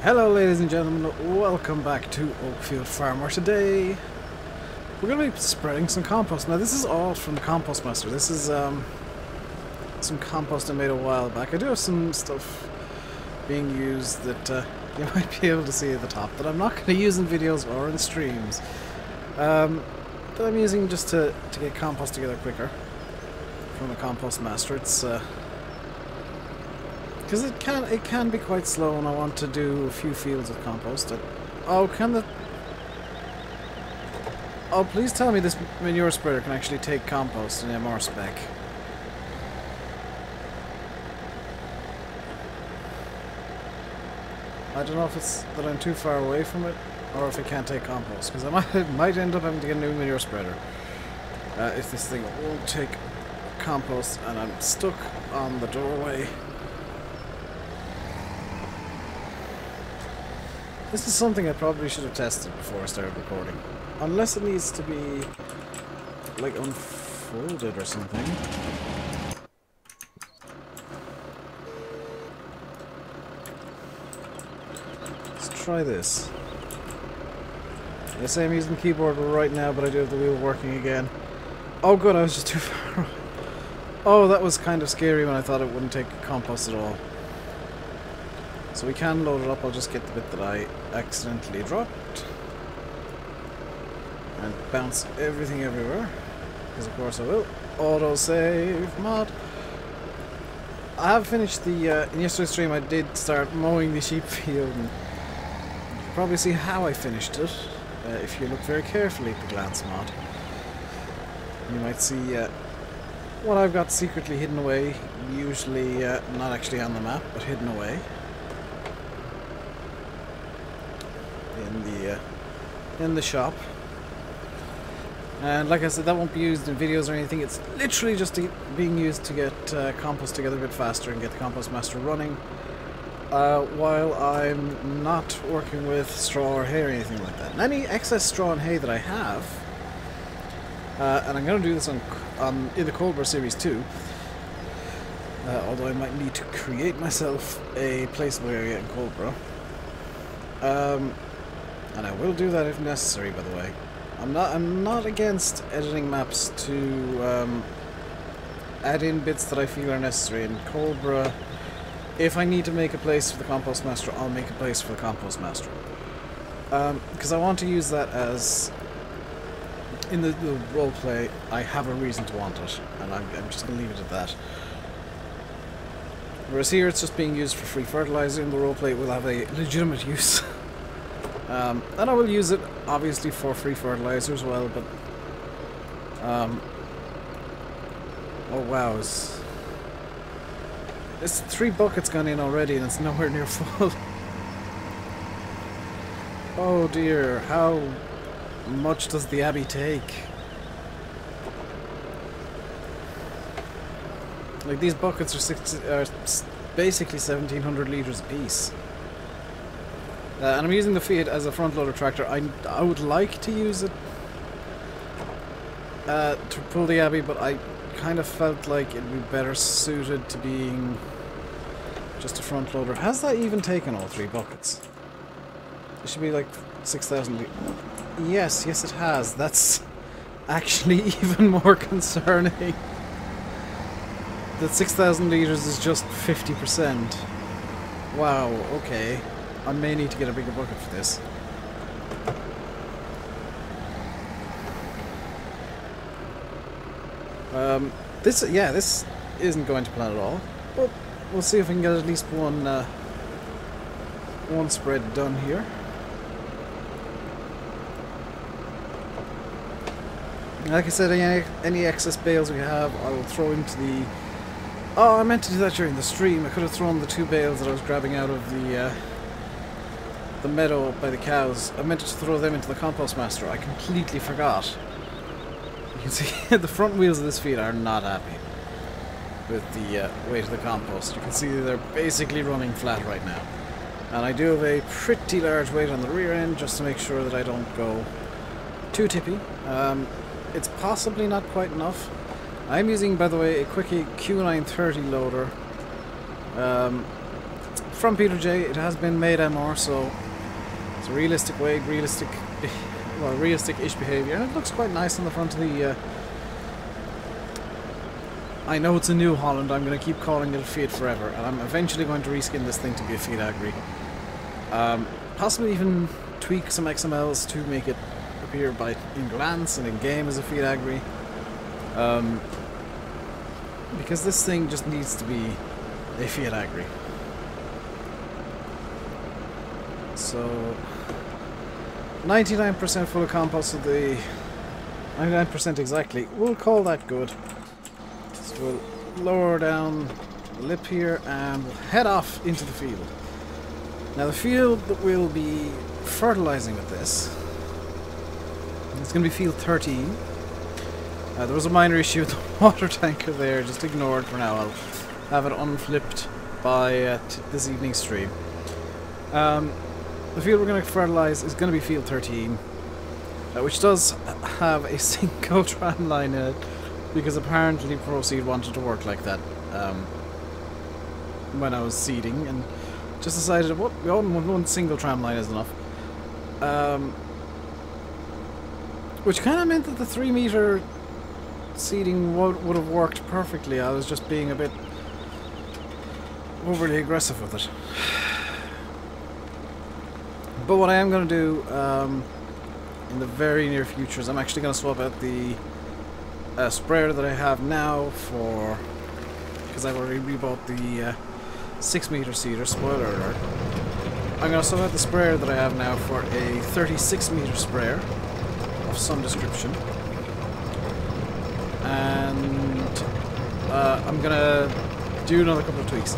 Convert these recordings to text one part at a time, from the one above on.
Hello ladies and gentlemen, welcome back to Oakfield Farm, where today we're going to be spreading some compost. Now this is all from the Compost Master. This is some compost I made a while back. I do have some stuff being used that you might be able to see at the top that I'm not going to use in videos or in streams. That I'm using just to get compost together quicker from the Compost Master. It's because it can be quite slow, and I want to do a few fields of compost. Oh, please tell me this manure spreader can actually take compost in MR spec. I don't know if it's that I'm too far away from it, or if it can't take compost, because I might end up having to get a new manure spreader if this thing won't take compost and I'm stuck on the doorway. This is something I probably should have tested before I started recording. Unless it needs to be, like, unfolded or something. Let's try this. I say I'm using the keyboard right now, but I do have the wheel working again. Oh good, I was just too far away. Oh, that was kind of scary when I thought it wouldn't take compost at all. So we can load it up. I'll just get the bit that I accidentally dropped and bounce everything everywhere, because of course I will. Autosave mod. I have finished the in yesterday's stream I did start mowing the sheep field, and you can probably see how I finished it if you look very carefully at the glance mod. You might see what I've got secretly hidden away, usually not actually on the map, but hidden away in the shop. And like I said, that won't be used in videos or anything. It's literally just being used to get compost together a bit faster and get the Compost Master running while I'm not working with straw or hay or anything like that. And any excess straw and hay that I have, and I'm going to do this on in the Cobra Series 2, although I might need to create myself a placeable area in Cobra. And I will do that if necessary, by the way. I'm not against editing maps to add in bits that I feel are necessary. In Cobra, if I need to make a place for the Compost Master, I'll make a place for the Compost Master. Because I want to use that as, in the roleplay, I have a reason to want it, and I'm just going to leave it at that. Whereas here it's just being used for free fertilizer. In the roleplay it will have a legitimate use. And I will use it, obviously, for free fertilizer as well, but... oh wow, it's 3 buckets gone in already and it's nowhere near full. Oh dear, how much does the Abbey take? Like, these buckets are basically 1,700 litres apiece. And I'm using the Fiat as a front loader tractor. I would like to use it to pull the Abbey, but I kind of felt like it'd be better suited to being just a front loader. Has that even taken all 3 buckets? It should be like 6,000 litres. Yes, it has. That's actually even more concerning. That 6,000 litres is just 50%. Wow, okay. I may need to get a bigger bucket for this. This isn't going to plan at all, but we'll see if we can get at least one spread done here. Like I said, any excess bales we have, I will throw into the... Oh, I meant to do that during the stream. I could have thrown the 2 bales that I was grabbing out of the meadow by the cows. I meant to throw them into the Compost Master. I completely forgot. You can see the front wheels of this Fiat are not happy with the weight of the compost. You can see they're basically running flat right now. And I do have a pretty large weight on the rear end just to make sure that I don't go too tippy. It's possibly not quite enough. I'm using, by the way, a Quickie Q930 loader from Peter J. It has been made MR, so it's a realistic weight, realistic-ish behaviour, and it looks quite nice on the front of the. I know it's a New Holland. I'm going to keep calling it a Fiat forever, and I'm eventually going to reskin this thing to be a Fiat Agri. Possibly even tweak some XMLs to make it appear in glance and in game as a Fiat Agri. Because this thing just needs to be a Fiat Agri. So 99% full of compost of the 99% exactly. We'll call that good. So we'll lower down the lip here and we'll head off into the field. Now the field that we'll be fertilizing with this, it's going to be field 13. There was a minor issue with the water tanker there, just ignore it for now. I'll have it unflipped by this evening's stream. The field we're going to fertilize is going to be field 13, which does have a single tram line in it, because apparently Proceed wanted to work like that when I was seeding, and just decided one single tram line is enough. Which kind of meant that the 3 meter seeding would have worked perfectly. I was just being a bit overly aggressive with it. But what I am going to do in the very near future is I'm actually going to swap out the sprayer that I have now for, because I've already rebought the 6 meter seeder, spoiler alert. I'm going to swap out the sprayer that I have now for a 36 meter sprayer of some description. And I'm going to do another couple of tweaks.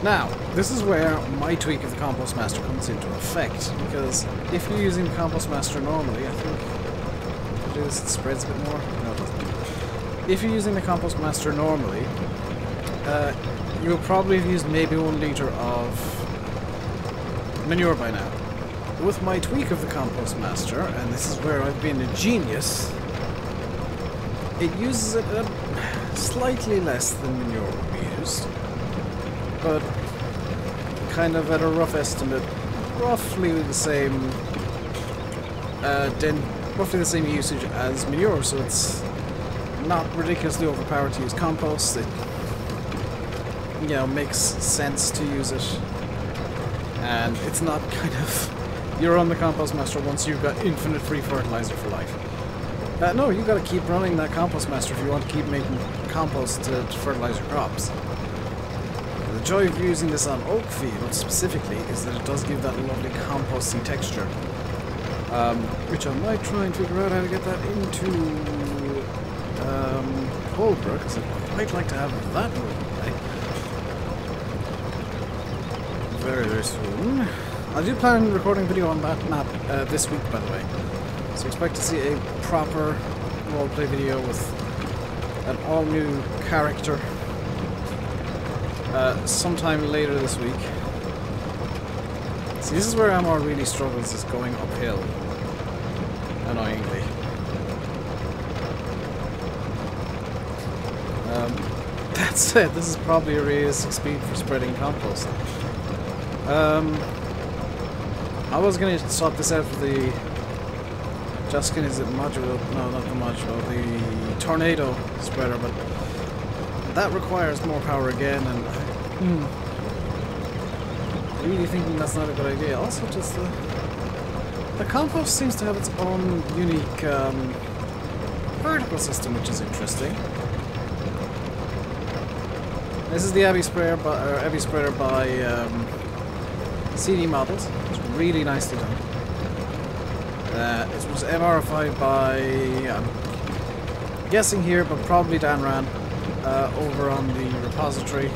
Now, this is where my tweak of the Compost Master comes into effect, because if you're using the Compost Master normally, I think if I do this, it spreads a bit more. No, it doesn't. If you're using the Compost Master normally, you'll probably have used maybe 1 litre of manure by now. With my tweak of the Compost Master, and this is where I've been a genius, it uses it slightly less than manure would be used, but kind of at a rough estimate, roughly the same usage as manure, so it's not ridiculously overpowered to use compost. It, you know, makes sense to use it, and it's not kind of you're on the Compost Master once you've got infinite free fertilizer for life. No, you've got to keep running that Compost Master if you want to keep making compost to fertilize your crops. The joy of using this on Oakfield specifically is that it does give that lovely composty texture, which I might try and figure out how to get that into Holbrook, because I'd quite like to have that one very, very soon. I do plan on recording a video on that map this week, by the way. So expect to see a proper roleplay video with an all-new character sometime later this week. See, this is where MR really struggles, is going uphill, annoyingly. That said, this is probably a realistic speed for spreading compost. I was going to swap this out for the Juskin, is it modulo? No, not the modulo, the tornado spreader, but that requires more power again, and really thinking that's not a good idea. Also, just the compost seems to have its own unique particle system, which is interesting. This is the Abbey spreader by CD Models. It's really nicely done. It was MRFI'd by, I'm guessing here, but probably Dan Rand, over on the repository.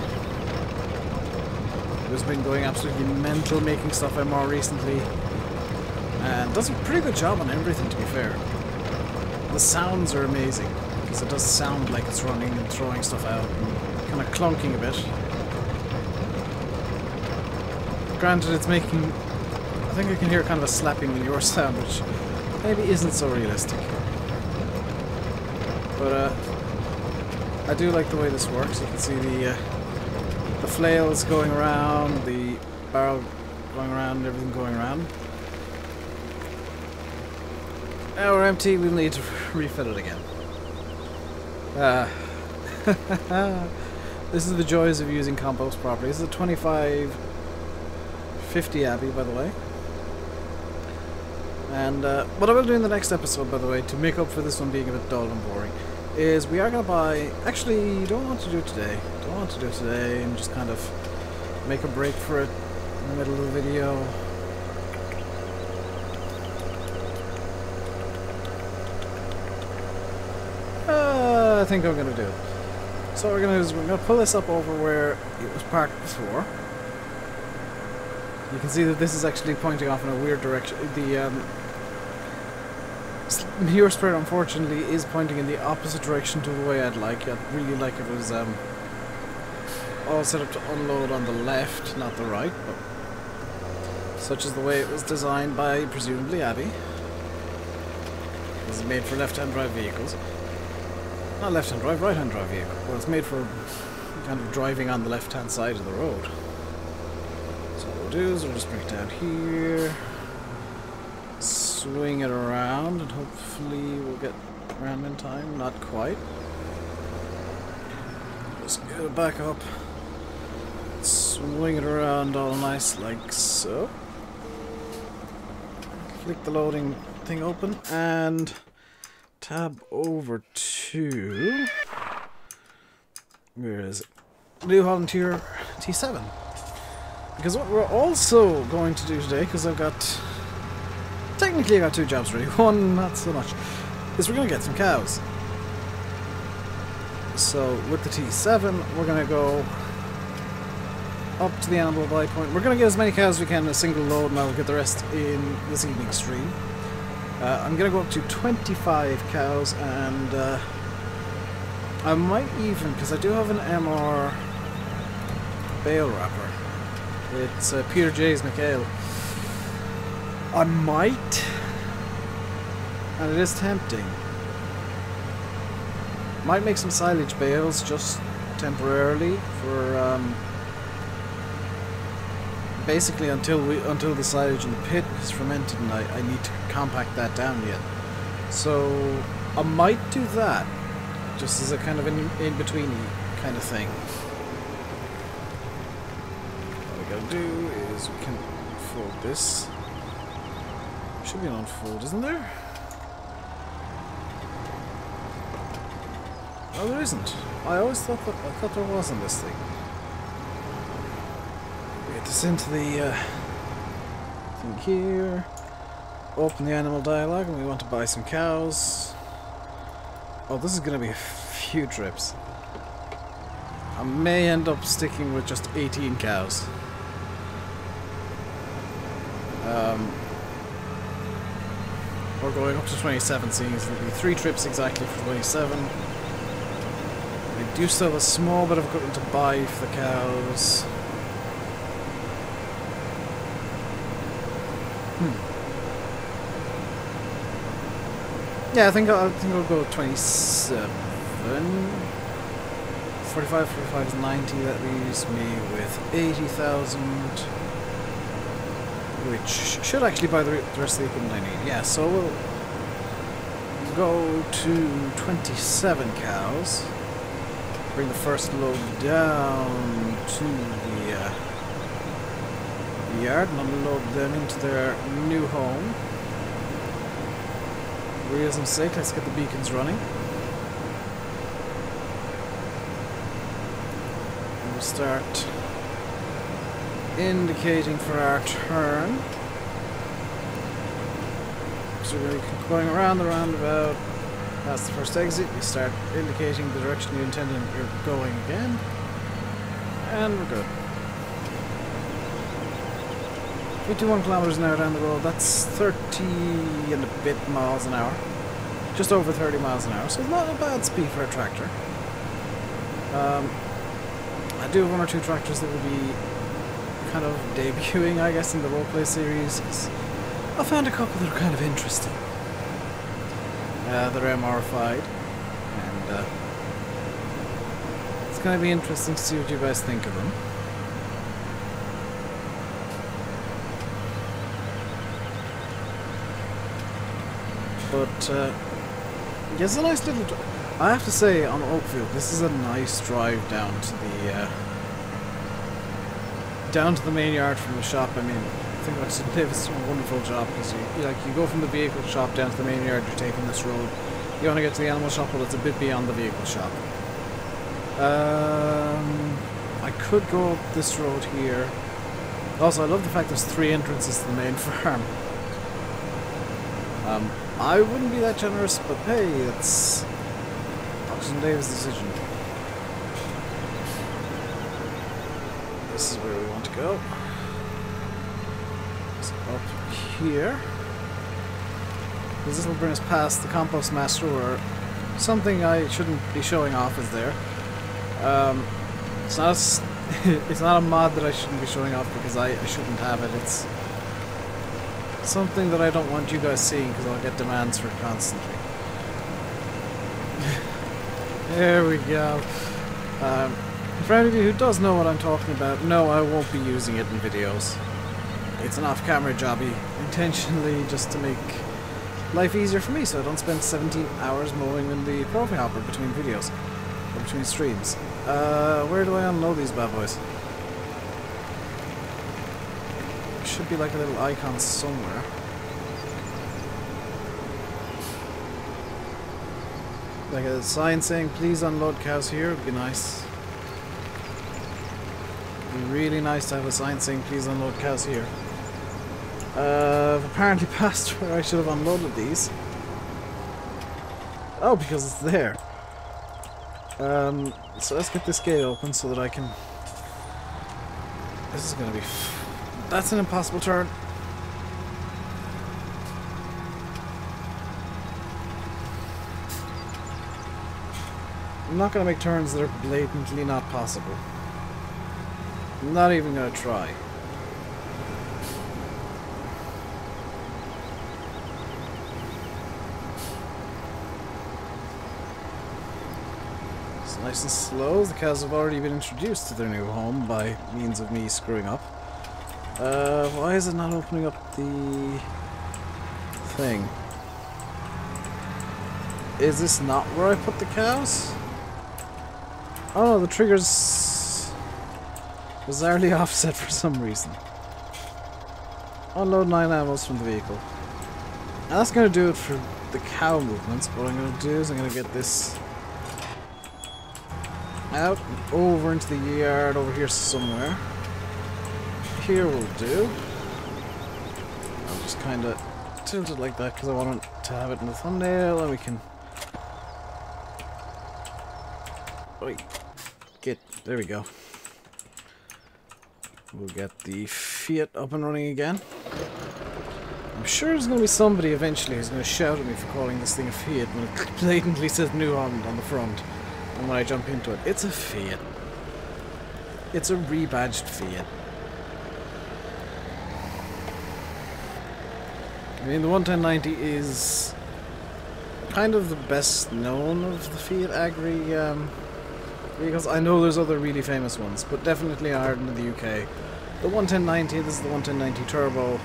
Who's been going absolutely mental making stuff MR recently, and does a pretty good job on everything, to be fair. The sounds are amazing, because it does sound like it's running and throwing stuff out, and kind of clunking a bit. Granted, it's making, I think I can hear kind of a slapping manure sound, which maybe isn't so realistic. But I do like the way this works. You can see the flails going around, the barrel going around and everything going around. Now we're empty, we'll need to refill it again. This is the joys of using compost properly. This is a 2550 Abbey, by the way. And what I will do in the next episode, by the way, to make up for this one being a bit dull and boring, is we are going to buy... Actually, don't want to do it today. Don't want to do it today and just kind of make a break for it in the middle of the video. I think I'm going to do it. So what we're going to do is we're going to pull this up over where it was parked before. You can see that this is actually pointing off in a weird direction. The manure spreader, unfortunately, is pointing in the opposite direction to the way I'd like. I'd really like if it was all set up to unload on the left, not the right. But such is the way it was designed by, presumably, Abby. This is made for left-hand drive vehicles. Not left-hand drive, right-hand drive vehicle. Well, it's made for kind of driving on the left-hand side of the road. So what we'll do is we'll just bring it down here, swing it around, and hopefully we'll get around in time. Not quite. Just get it back up, swing it around all nice like so. Flick the loading thing open and tab over to, where is it? New Holland Tier T7. Because what we're also going to do today, because technically I got two jobs ready, one not so much, is we're going to get some cows. So with the T7 we're going to go up to the animal buy point. We're going to get as many cows as we can in a single load, and I'll get the rest in this evening's stream. I'm going to go up to 25 cows, and I might even, because I do have an MR bale wrapper. It's Peter J's McHale. I might, and it is tempting, might make some silage bales just temporarily for basically until the silage in the pit is fermented, and I need to compact that down yet. So I might do that, just as a kind of in-betweeny kind of thing. What we gotta do is we can fold this. Should be an unfold, isn't there? Oh, there isn't. I always thought there was in this thing. Get this into the thing here. Open the animal dialogue, and we want to buy some cows. Oh, this is going to be a few trips. I may end up sticking with just 18 cows. We're going up to 27, seeing as there'll be 3 trips exactly for 27. We do still have a small bit of equipment to buy for the cows. Yeah, I think I'll go with 27. 45 is 90. That leaves me with 80,000, which should actually buy the rest of the equipment I need. Yeah, so we'll go to 27 cows. Bring the first load down to the yard and unload them into their new home. For reason's sake, let's get the beacons running. And we'll start indicating for our turn. So we're going around the roundabout. That's the first exit. You start indicating the direction you intend you're going again. And we're good. 51 kilometers an hour down the road. That's 30 and a bit miles an hour. Just over 30 miles an hour. So it's not a bad speed for a tractor. I do have 1 or 2 tractors that will be kind of debuting, I guess, in the roleplay series. I found a couple that are kind of interesting. That are MR-fied, and it's going to be interesting to see what you guys think of them. But yeah, it's a nice little. I have to say, on Oakfield, this is a nice drive down to the main yard from the shop. I mean, I think Oxygendavid is a wonderful job because you go from the vehicle shop down to the main yard. You're taking this road. You want to get to the animal shop, but it's a bit beyond the vehicle shop. I could go up this road here. Also, I love the fact there's 3 entrances to the main farm. I wouldn't be that generous, but hey, it's Oxygendavid's decision. This is where we want to go. So up here. Because this will bring us past the compost master, or something I shouldn't be showing off is there. It's not a mod that I shouldn't be showing off because I shouldn't have it. It's something that I don't want you guys seeing because I'll get demands for it constantly. There we go. For any of you who does know what I'm talking about, no, I won't be using it in videos. It's an off-camera jobby, intentionally just to make life easier for me so I don't spend 17 hours mowing in the Profi Hopper between videos, or between streams. Where do I unload these bad boys? Should be like a little icon somewhere. Like a sign saying please unload cows here would be nice. It'd be really nice to have a sign saying please unload cows here. I've apparently passed where I should have unloaded these. Oh, because it's there. So let's get this gate open so that I can... This is gonna be... That's an impossible turn. I'm not gonna make turns that are blatantly not possible. I'm not even gonna try. It's nice and slow. The cows have already been introduced to their new home by means of me screwing up. Why is it not opening up the thing? Is this not where I put the cows? Oh no, the trigger's bizarrely offset for some reason. Unload 9 animals from the vehicle. And that's going to do it for the cow movements. What I'm going to do is I'm going to get this out and over into the yard over here somewhere. Here will do. I'll just kind of tilt it like that because I want to have it in the thumbnail, and we can... Wait. There we go. We'll get the Fiat up and running again. I'm sure there's going to be somebody eventually who's going to shout at me for calling this thing a Fiat when it blatantly says New Holland on the front. And when I jump into it, it's a Fiat. It's a rebadged Fiat. I mean, the 11090 is kind of the best known of the Fiat Agri vehicles. I know there's other really famous ones, but definitely in Ireland and the UK. The 11090, this is the 11090 Turbo,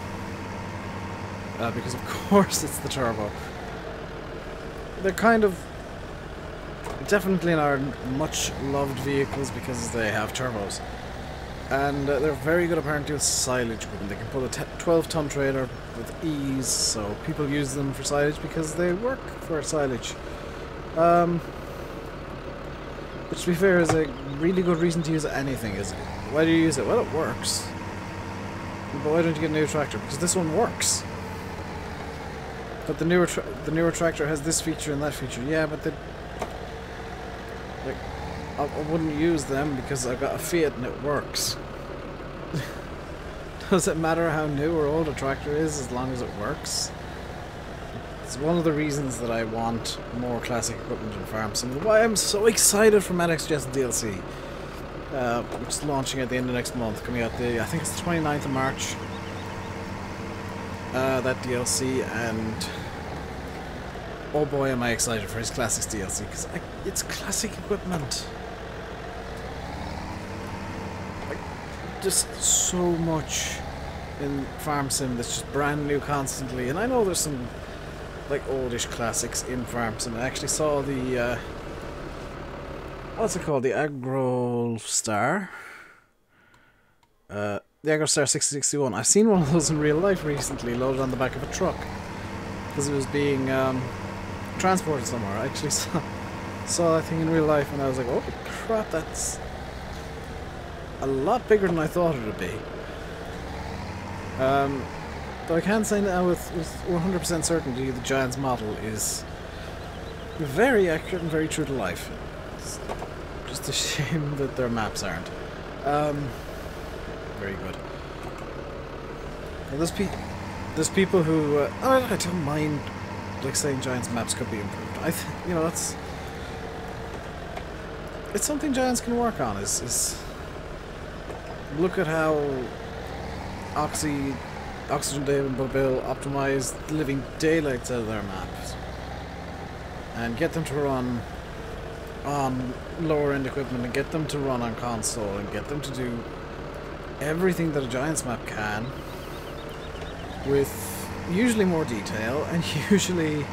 because of course it's the Turbo. They're kind of, definitely in Ireland, much loved vehicles because they have turbos. And they're very good apparently with silage equipment. They can pull a 12-ton trailer with ease, so people use them for silage because they work for silage. Which, to be fair, is a really good reason to use anything, isn't it? Why do you use it? Well, it works. But why don't you get a new tractor? Because this one works. But the newer tractor has this feature and that feature. Yeah, but like, I wouldn't use them because I've got a Fiat and it works. Does it matter how new or old a tractor is as long as it works? It's one of the reasons that I want more classic equipment in Farm Sim. Why I'm so excited for MadXJS DLC, which is launching at the end of next month, coming out I think it's the 29th of March. That DLC, and oh boy am I excited for his Classics DLC, because it's classic equipment. Like, just so much in Farm Sim that's just brand new constantly, and I know there's like oldish classics in farms, and I actually saw the what's it called, the AgroStar. The AgroStar 6061. I've seen one of those in real life recently, loaded on the back of a truck, because it was being transported somewhere. I actually saw that thing in real life, and I was like, oh crap, that's a lot bigger than I thought it would be. But I can say now with 100% certainty the Giants model is very accurate and very true to life. It's just a shame that their maps aren't. Very good. Now there's people who I don't mind like saying Giants maps could be improved. You know, it's something Giants can work on. Is look at how Oxygendavid and Bill optimize the living daylights out of their maps and get them to run on lower end equipment and get them to run on console and get them to do everything that a Giants map can with usually more detail and usually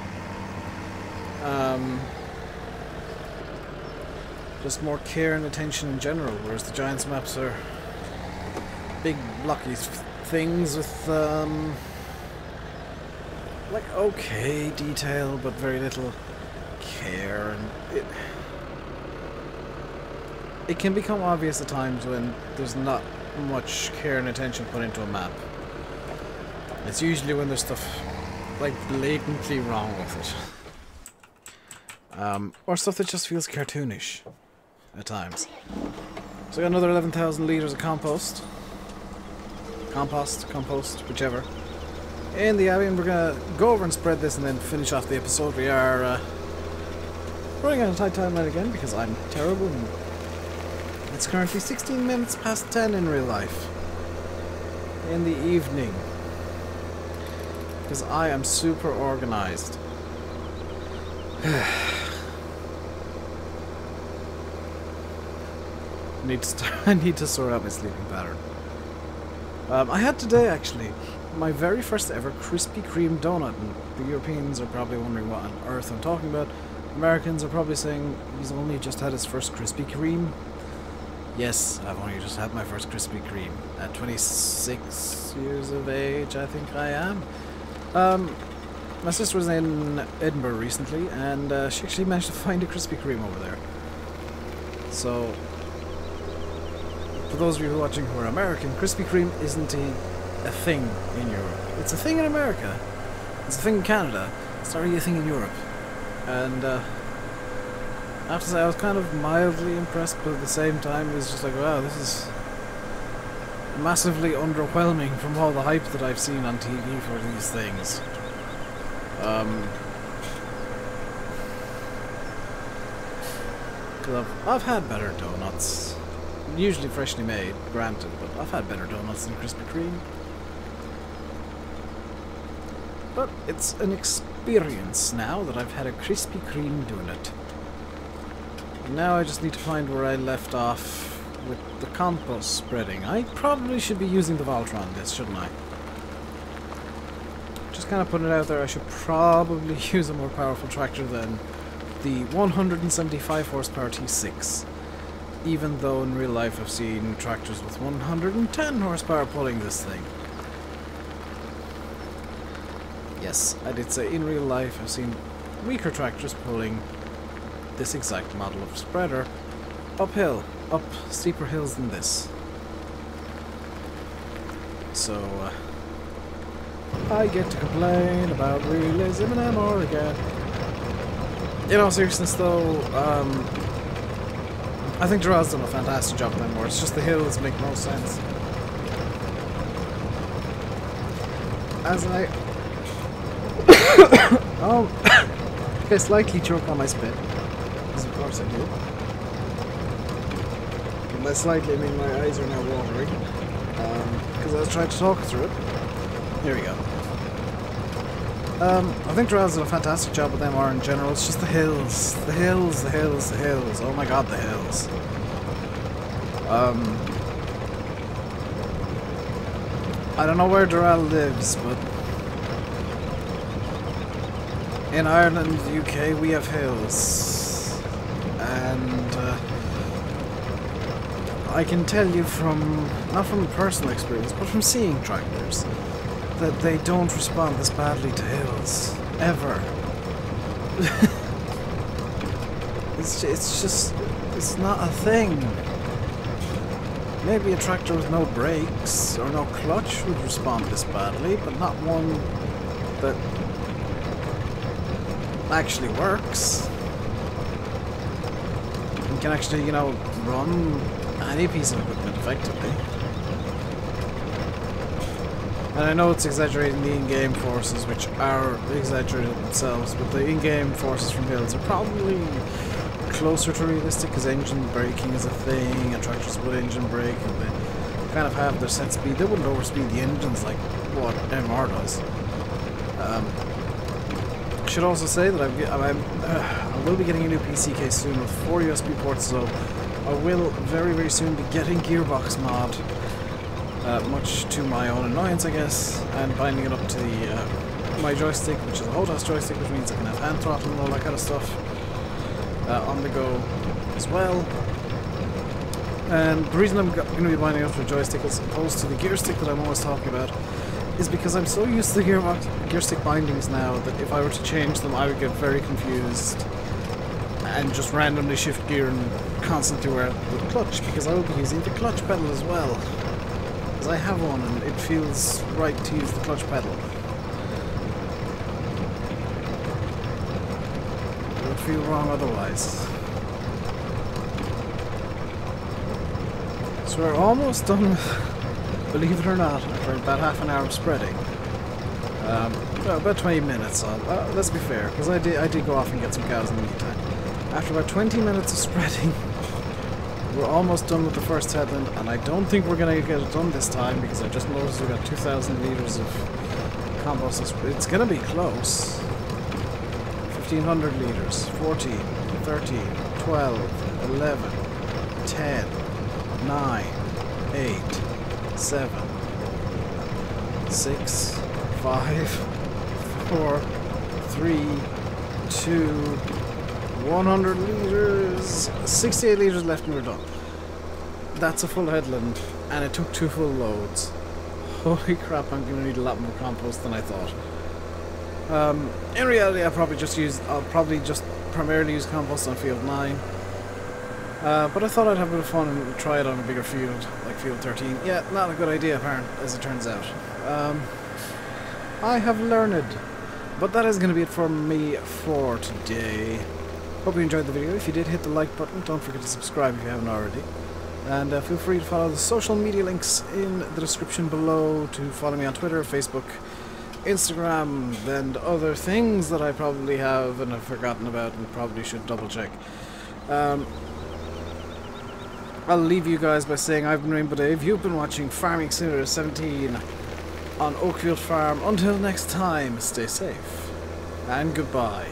just more care and attention in general, whereas the Giants maps are big blocky things with like okay detail but very little care, and it can become obvious at times when there's not much care and attention put into a map. It's usually when there's stuff like blatantly wrong with it, or stuff that just feels cartoonish at times. So I got another 11,000 litres of compost, whichever, in the abbey, and we're gonna go over and spread this and then finish off the episode. We are running on a tight timeline again because I'm terrible, and it's currently 16 minutes past 10 in real life in the evening because I am super organized. I need to sort out my sleeping pattern. I had today, actually, my very first ever Krispy Kreme donut, and the Europeans are probably wondering what on earth I'm talking about. Americans are probably saying he's only just had his first Krispy Kreme. Yes, I've only just had my first Krispy Kreme. At 26 years of age, I think I am. My sister was in Edinburgh recently, and she actually managed to find a Krispy Kreme over there. So, for those of you who are watching who are American, Krispy Kreme isn't a thing in Europe. It's a thing in America. It's a thing in Canada. It's not really a thing in Europe. And I have to say I was kind of mildly impressed, but at the same time it was just like, wow, this is massively underwhelming from all the hype that I've seen on TV for these things. Cause I've had better donuts. Usually freshly made, granted, but I've had better donuts than Krispy Kreme. But it's an experience now that I've had a Krispy Kreme donut. And now I just need to find where I left off with the compost spreading. I probably should be using the Voltron this, shouldn't I? Just kind of putting it out there, I should probably use a more powerful tractor than the 175 horsepower T6. Even though in real life I've seen tractors with 110 horsepower pulling this thing. Yes, I did say in real life I've seen weaker tractors pulling this exact model of spreader uphill, up steeper hills than this. So, I get to complain about realism and more again. In all seriousness though, I think Gerard's done a fantastic job with them more. It's just the hills make no sense. As I I slightly choke on my spit, because of course I do. And by slightly I mean my eyes are now watering, because I was trying to talk through it. Here we go. I think Gerard's done a fantastic job with MR in general. It's just the hills. The hills, the hills, the hills. Oh my god, the hills. I don't know where Doral lives, but In Ireland, the UK, we have hills, and I can tell you from, not from personal experience, but from seeing tractors, that they don't respond this badly to hills, ever. It's just, it's not a thing. Maybe a tractor with no brakes or no clutch would respond this badly, but not one that actually works. You can actually, you know, run any piece of equipment effectively. And I know it's exaggerating the in-game forces, which are exaggerated themselves, but the in-game forces from hills are probably closer to realistic, because engine braking is a thing, and tractors would engine brake, and they kind of have their set speed. They wouldn't overspeed the engines like what MR does. I should also say that I will be getting a new PC case soon with 4 USB ports, so I will very, very soon be getting Gearbox mod, much to my own annoyance, I guess, and binding it up to the my joystick, which is a HOTAS joystick, which means I can have hand throttle and all that kind of stuff on the go as well. And the reason I'm going to be binding up to a joystick as opposed to the gear stick that I'm always talking about is because I'm so used to the gear stick bindings now that if I were to change them, I would get very confused and just randomly shift gear and constantly wear the clutch, because I will be using the clutch pedal as well, because I have one and it feels right to use the clutch pedal. It would feel wrong otherwise. So we're almost done with, believe it or not, after about half an hour of spreading. Well, about 20 minutes on. Let's be fair, because I did go off and get some cows in the meantime. After about 20 minutes of spreading, we're almost done with the first headland, and I don't think we're going to get it done this time, because I just noticed we've got 2,000 litres of compost. It's going to be close. 1,500 litres, 14, 13, 12, 11, 10, 9, 8, 7, 6, 5, 4, 3, 2, 100 litres, 68 litres left and we're done. That's a full headland, and it took 2 full loads. Holy crap, I'm going to need a lot more compost than I thought. In reality, I'll probably just primarily use compost on field 9. But I thought I'd have a bit of fun and try it on a bigger field, like field 13. Yeah, not a good idea, apparently, as it turns out. I have learned. But that is going to be it for me for today. Hope you enjoyed the video. If you did, hit the like button. Don't forget to subscribe if you haven't already. And feel free to follow the social media links in the description below to follow me on Twitter, Facebook, Instagram, and other things that I probably have and have forgotten about and probably should double check. I'll leave you guys by saying I've been RainbowDave. You've been watching Farming Simulator 17 on Oakfield Farm. Until next time, stay safe and goodbye.